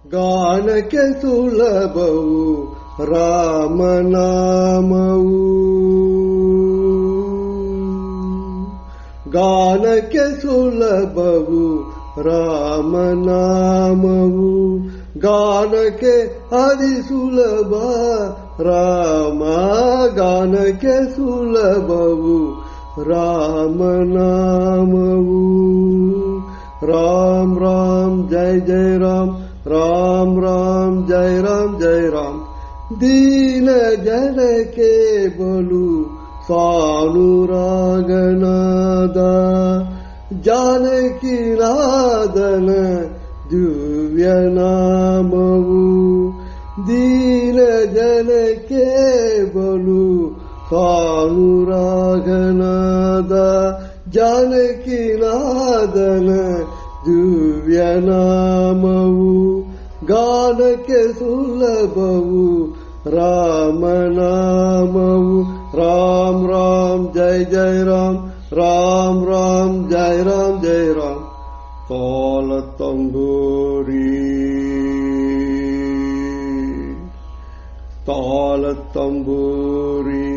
ಗಾನಕ್ಕೆ ಸುಲಭವು ರಾಮನಾಮವು, ಗಾನಕ್ಕೆ ಸುಲಭವು ರಾಮನಾಮವು, ಗಾನಕ್ಕೆ ಅತಿ ಸುಲಭ ರಾಮ, ಗಾನಕ್ಕೆ ಸುಲಭವು ರಾಮನಾಮವು. ರಾಮ್ ರಾಮ್ ಜಯ ಜಯ ರಾಮ್, ರಾಮ್ ರಾಮ್ ಜಯ ರಾಮ್ ಜಯ ರಾಮ್. ದೀನ ಜನಕ್ಕೆ ಬಲು ಸಾನುರಾಗನಾದ, ಜಾನಕಿ ನಾದನ ದಿವ್ಯ ನಾಮವು. ದೀನ ಜನಕ್ಕೆ ಬಲು ಸಾನುರಾಗನಾದ, ಜಾನಕಿ ನಾದನ ದಿವ್ಯ ನಾಮವು. ಗಾನಕ್ಕೆ ಸುಲಭವು ರಾಮನಾಮವು. ರಾಮ್ ರಾಮ್ ಜಯ ಜಯ ರಾಮ್, ರಾಮ್ ರಾಮ್ ಜಯ ರಾಮ್ ಜಯ ರಾಮ್. ತಾಳ ತಂಬೂರಿ, ತಾಳ ತಂಬೂರಿ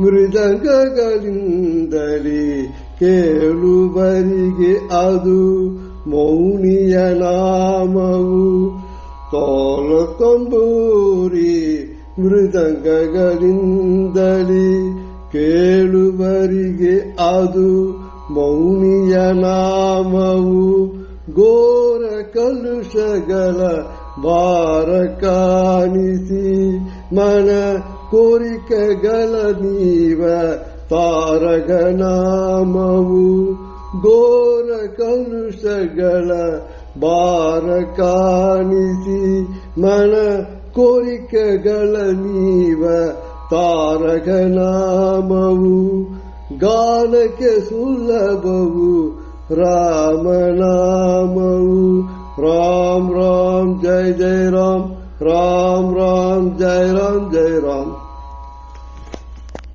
ಮೃದಂಗಗಳಿಂದಲೇ ಕೇಳುವರಿಗೆ ಅದು ಮೌನಿಯ ನಾಮವು. ತಾಳ ತಂಬೂರಿ ಮೃದಂಗಗಳಿಂದಲೇ ಕೇಳುವರಿಗೆ ಅದು ಮೌನಿಯ ನಾಮವು. ಘೋರ ಕಲುಷಗಳ ಭಾರ ಕಾಣಿಸಿ ಮನ ಕೋರಿಕೆಗಳ ನೀವ ತಾರಕ ನಾಮವು. ಘೋರ ಕಲುಷಗಳ ಭಾರ ಕಾಣಿಸಿ ಮನ ಕೋರಿಕೆಗಳ ನೀವ ತಾರಕ ನಾಮವು. ಗಾನಕ್ಕೆ ಸುಲಭವು ರಾಮನಾಮವು. ರಾಮ್ ರಾಮ್ ಜಯ ಜಯ ರಾಮ್, ರಾಮ್ ರಾಮ್ ಜಯ ರಾಮ್ ಜಯ ರಾಮ್.